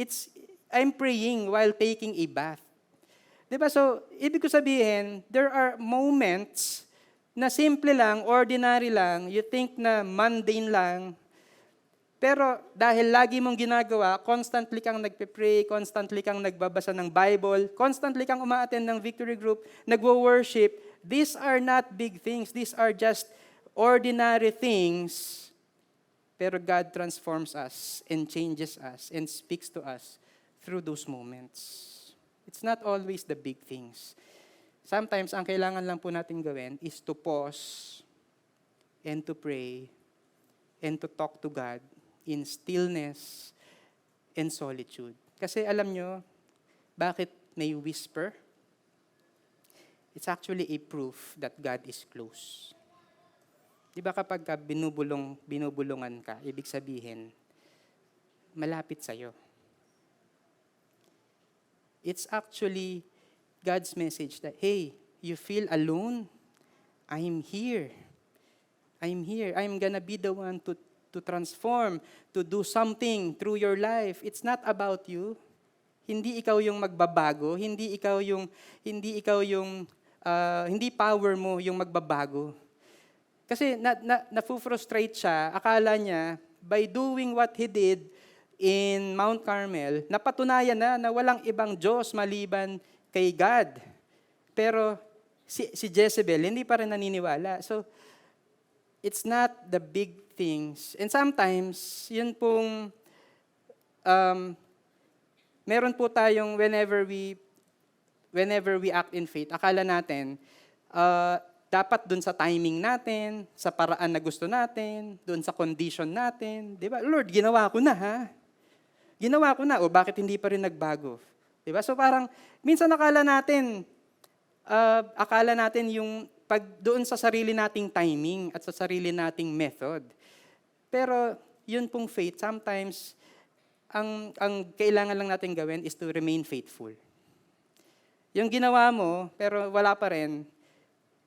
I'm praying while taking a bath. Diba? So, ibig ko sabihin, there are moments na simple lang, ordinary lang, you think na mundane lang, pero dahil lagi mong ginagawa, constantly kang nagpe-pray, constantly kang nagbabasa ng Bible, constantly kang uma-attend ng victory group, nagwo-worship, these are not big things. These are just ordinary things. Pero God transforms us and changes us and speaks to us through those moments. It's not always the big things. Sometimes, ang kailangan lang po natin gawin is to pause and to pray and to talk to God in stillness and solitude. Kasi alam nyo, bakit may whisper? It's actually a proof that God is close. Di ba kapag binubulungan ka, ibig sabihin, malapit sa'yo. It's actually God's message that, hey, you feel alone? I'm here. I'm here. I'm gonna be the one to transform, to do something through your life. It's not about you. Hindi ikaw yung magbabago, hindi power mo yung magbabago. Kasi na-frustrate siya, akala niya, by doing what he did in Mount Carmel, napatunayan na walang ibang Diyos maliban kay God. Pero si Jezebel, hindi pa rin naniniwala. So, it's not the big things. And sometimes, yun pong, meron po tayong whenever we act in faith, akala natin, dapat dun sa timing natin, sa paraan na gusto natin, dun sa condition natin. Di ba? Lord, ginawa ko na ha. Ginawa ko na. O bakit hindi pa rin nagbago? Di ba? So parang, minsan akala natin yung pag doon sa sarili nating timing at sa sarili nating method. Pero yun pong faith, sometimes ang kailangan lang natin gawin is to remain faithful. Yung ginawa mo, pero wala pa rin,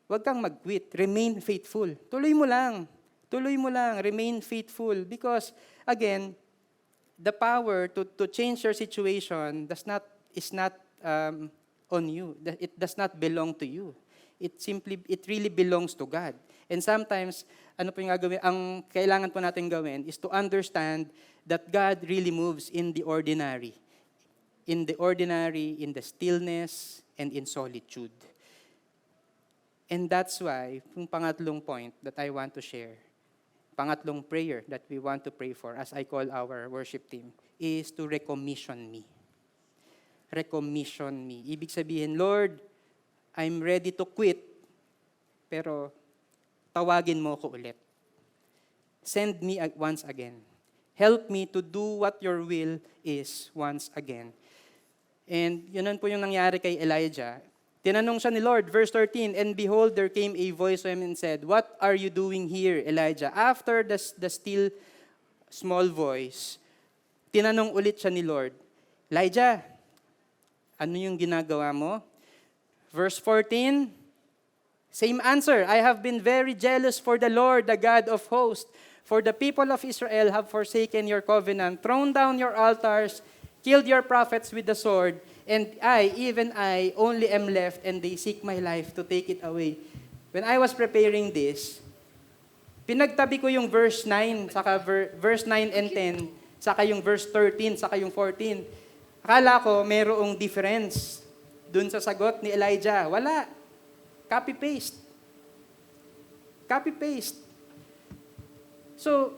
huwag kang mag-quit. Remain faithful. Tuloy mo lang. Tuloy mo lang. Remain faithful. Because, again, the power to change your situation is not on you. It does not belong to you. It really belongs to God. And sometimes, ano po yung gagawin? Ang kailangan po natin gawin is to understand that God really moves in the ordinary. In the stillness, and in solitude. And that's why, yung pangatlong point that I want to share, pangatlong prayer that we want to pray for, as I call our worship team, is to recommission me. Recommission me. Ibig sabihin, Lord, I'm ready to quit, pero tawagin mo ko ulit. Send me once again. Help me to do what your will is once again. And yun po yung nangyari kay Elijah. Tinanong siya ni Lord, verse 13, and behold, there came a voice to him and said, what are you doing here, Elijah? After the still small voice, tinanong ulit siya ni Lord, Elijah, ano yung ginagawa mo? Verse 14, same answer, I have been very jealous for the Lord, the God of hosts. For the people of Israel have forsaken your covenant, thrown down your altars, killed your prophets with the sword, and even I, only am left, and they seek my life to take it away. When I was preparing this, pinagtabi ko yung verse 9, saka verse 9 and 10, saka yung verse 13, saka yung 14. Akala ko mayroong difference dun sa sagot ni Elijah. Wala. Copy-paste. Copy-paste. So,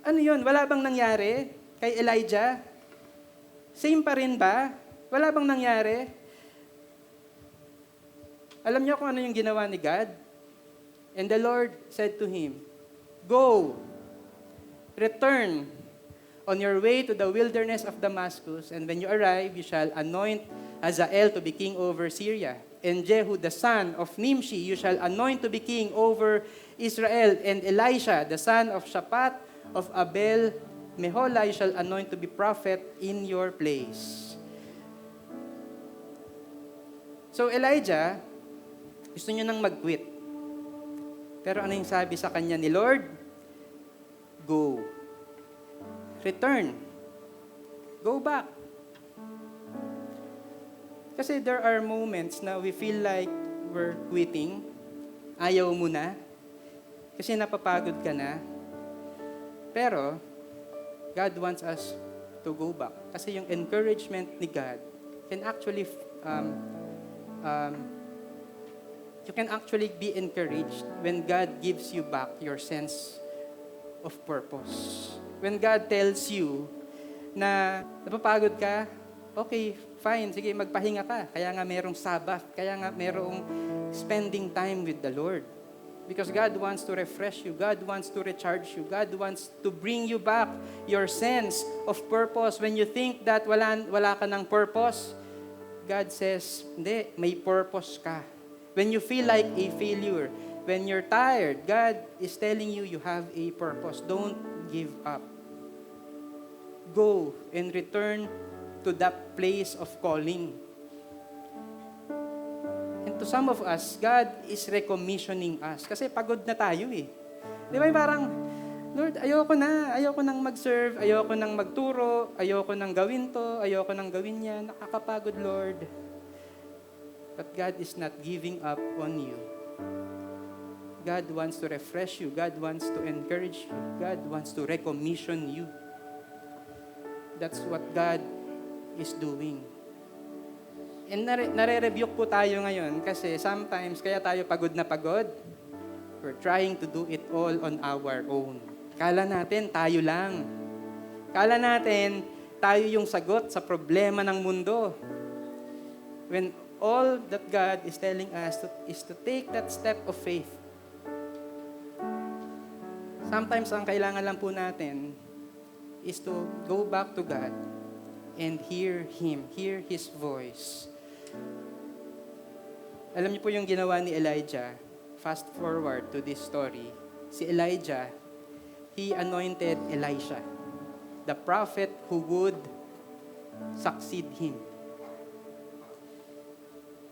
ano yun? Wala bang nangyari kay Elijah? Same pa rin ba? Wala bang nangyari? Alam niyo kung ano yung ginawa ni God? And the Lord said to him, go, return on your way to the wilderness of Damascus, and when you arrive, you shall anoint Hazael to be king over Syria. And Jehu, the son of Nimshi, you shall anoint to be king over Israel. And Elisha, the son of Shaphat of Abel Meholah, you shall anoint to be prophet in your place. So Elijah, gusto niya nang mag-quit. Pero ano yung sabi sa kanya ni Lord? Go. Return. Go back. Kasi there are moments na we feel like we're quitting. Ayaw mo na. Kasi napapagod ka na. Pero, God wants us to go back. Kasi yung encouragement ni God can actually, you can actually be encouraged when God gives you back your sense of purpose. When God tells you na napapagod ka, okay, fine, sige, magpahinga ka. Kaya nga merong Sabbath, kaya nga merong spending time with the Lord. Because God wants to refresh you. God wants to recharge you. God wants to bring you back your sense of purpose. When you think that wala ka ng purpose, God says, hindi, may purpose ka. When you feel like a failure, when you're tired, God is telling you you have a purpose. Don't give up. Go and return to that place of calling. And to some of us, God is recommissioning us. Kasi pagod na tayo eh. Di ba parang, Lord, ayoko nang mag-serve, ayoko nang magturo, ayoko nang gawin to, ayoko nang gawin yan. Nakakapagod, Lord. But God is not giving up on you. God wants to refresh you. God wants to encourage you. God wants to recommission you. That's what God is doing. And nare-rebuke po tayo ngayon kasi sometimes kaya tayo pagod na pagod. We're trying to do it all on our own. Kala natin tayo lang. Kala natin tayo yung sagot sa problema ng mundo. When all that God is telling us is to take that step of faith. Sometimes ang kailangan lang po natin is to go back to God and hear Him, hear His voice. Alam niyo po yung ginawa ni Elijah. Fast forward to this story. Si Elijah, he anointed Elisha. the prophet who would succeed him.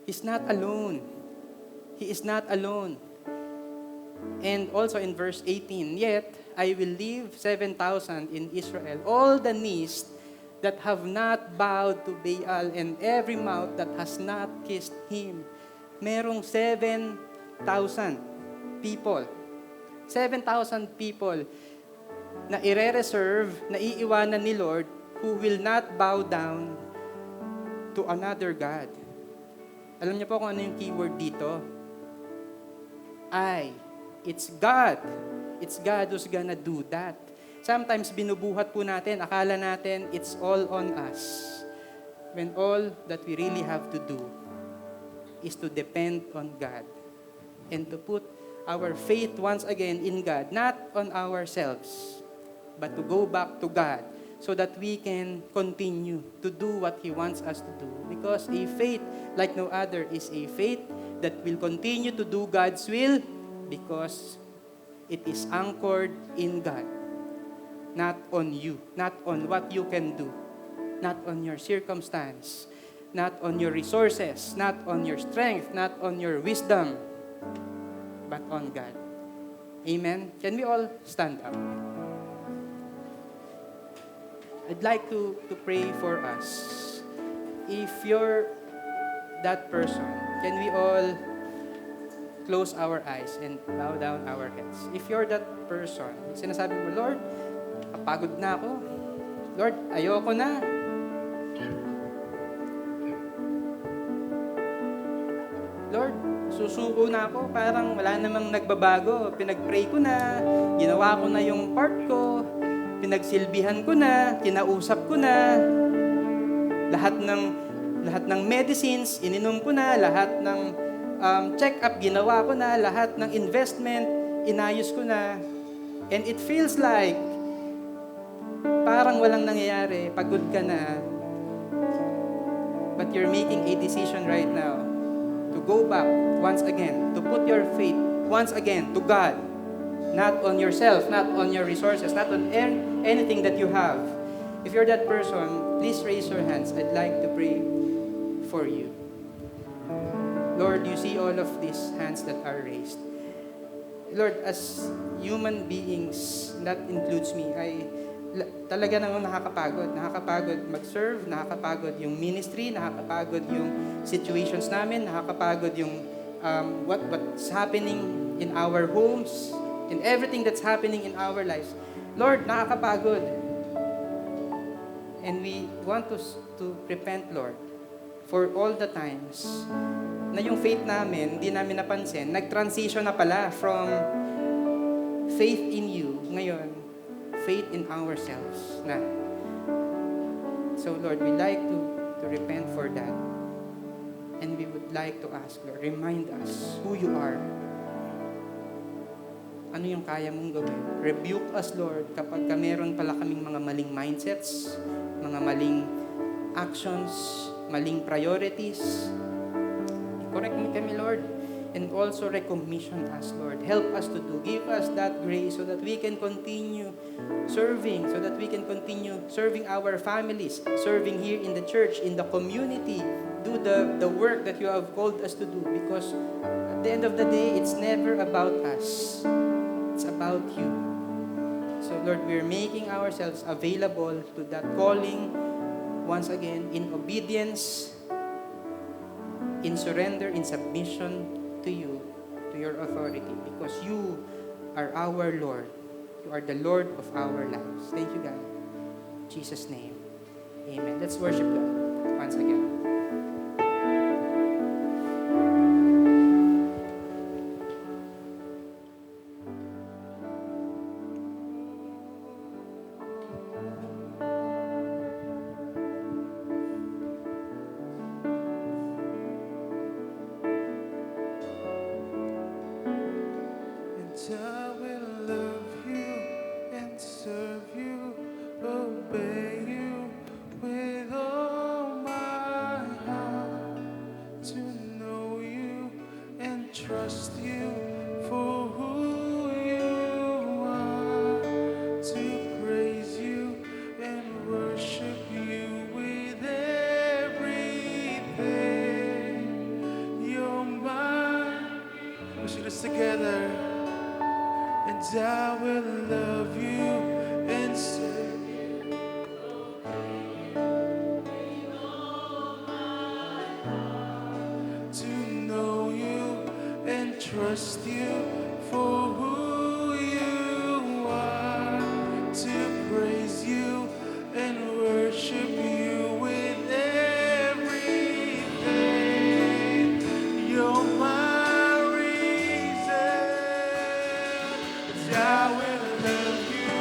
He's not alone. He is not alone. And also in verse 18, yet I will leave 7,000 in Israel, all the knees that have not bowed to Baal and every mouth that has not kissed him. Merong 7,000 people. 7,000 people na ire-reserve, na iiwanan ni Lord who will not bow down to another God. Alam niyo po kung ano yung keyword dito? It's God. It's God who's gonna do that. Sometimes binubuhat po natin, akala natin it's all on us. When all that we really have to do is to depend on God and to put our faith once again in God, not on ourselves, but to go back to God so that we can continue to do what He wants us to do. Because a faith like no other is a faith that will continue to do God's will because it is anchored in God, not on you, not on what you can do, not on your circumstance, not on your resources, not on your strength, not on your wisdom, but on God. Amen? Can we all stand up? I'd like to pray for us. If you're that person, can we all close our eyes and bow down our heads? If you're that person, sinasabi mo, Lord, kapagod na ako. Lord, ayoko na. Lord, susuko na ako. Parang wala namang nagbabago. Pinag-pray ko na. Ginawa ko na yung part ko. Pinagsilbihan ko na. Kinausap ko na. Lahat ng medicines, ininom ko na. Lahat ng check-up, ginawa ko na. Lahat ng investment, inayos ko na. And it feels like parang walang nangyayari. Pagod ka na. But you're making a decision right now to go back once again, to put your faith once again to God. Not on yourself, not on your resources, not on anything that you have. If you're that person, please raise your hands. I'd like to pray for you. Lord, you see all of these hands that are raised. Lord, as human beings, that includes me, talaga naman nakakapagod. Nakakapagod mag-serve, nakakapagod yung ministry, nakakapagod yung situations namin, nakakapagod yung what's happening in our homes, and everything that's happening in our lives. Lord, nakakapagod. And we want to repent, Lord, for all the times na yung faith namin, hindi namin napansin, nag-transition na pala from faith in you, ngayon, faith in ourselves na. So Lord, we like to repent for that. And we would like to ask, Lord, remind us who you are. Ano yung kaya mong gawin? Rebuke us, Lord, kapag meron pala kaming mga maling mindsets, mga maling actions, maling priorities. Correct me kami, Lord. And also recommission us, Lord. Help us to do. Give us that grace so that we can continue serving, so that we can continue serving our families, serving here in the church, in the community. Do the work that you have called us to do. Because at the end of the day, it's never about us. It's about you. So Lord, we're making ourselves available to that calling once again in obedience, in surrender, in submission to you, to your authority, because you are our Lord. You are the Lord of our lives. Thank you, God. In Jesus' name, amen. Let's worship God once again. I will love you and serve you, obey you with all my heart, to know you and trust you for who you are, to praise you We sing this together. And I will love you and serve you. To know you and trust you for who you are. To praise you and worship you with everything. You're my reason. I will love you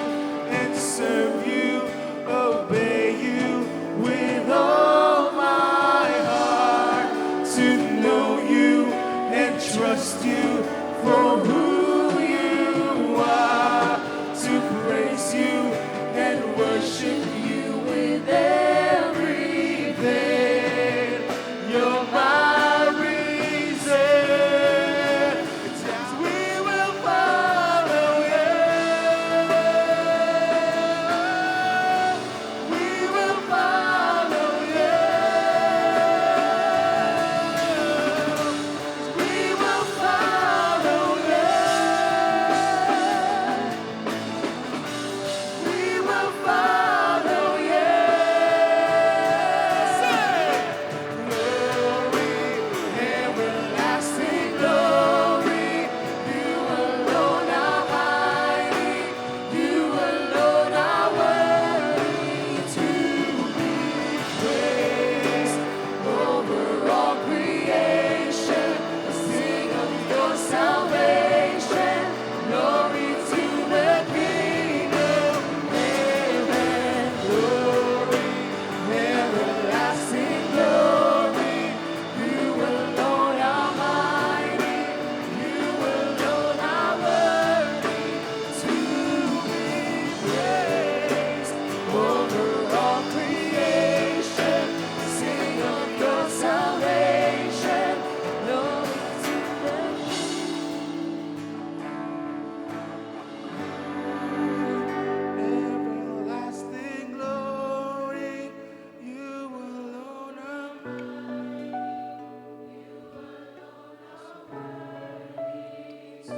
and serve you, obey you with all my heart. To know you and trust you for who you are. To praise you and worship you with everything. You're my reason. We will follow you. We will follow you. We will follow you. We will follow you. Glory, everlasting glory. You alone are mighty. You alone are worthy to be praised. Over all creation, sing of your salvation. Glory to the King of heaven. Glory, everlasting glory. You alone are mighty. You alone are worthy to be praised. Over all creation, sing of your salvation. Glory to the everlasting glory. You alone are to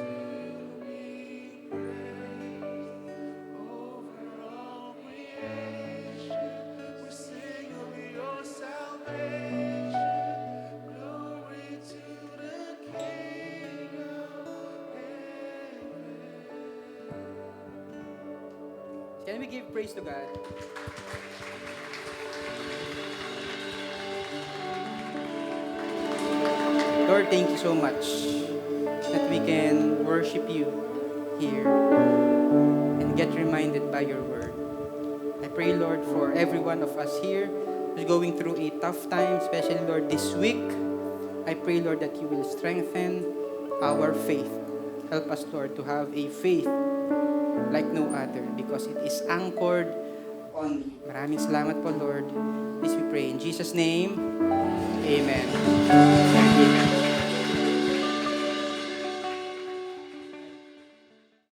be praised. Over all creation, we sing of your salvation. Glory to the King of heaven. Can we give praise to God? Lord, thank you so much that we can worship you here and get reminded by your word. I pray, Lord, for every one of us here who's going through a tough time, especially, Lord, this week. I pray, Lord, that you will strengthen our faith. Help us, Lord, to have a faith like no other because it is anchored on you. Maraming salamat po, Lord. Please we pray in Jesus' name. Amen.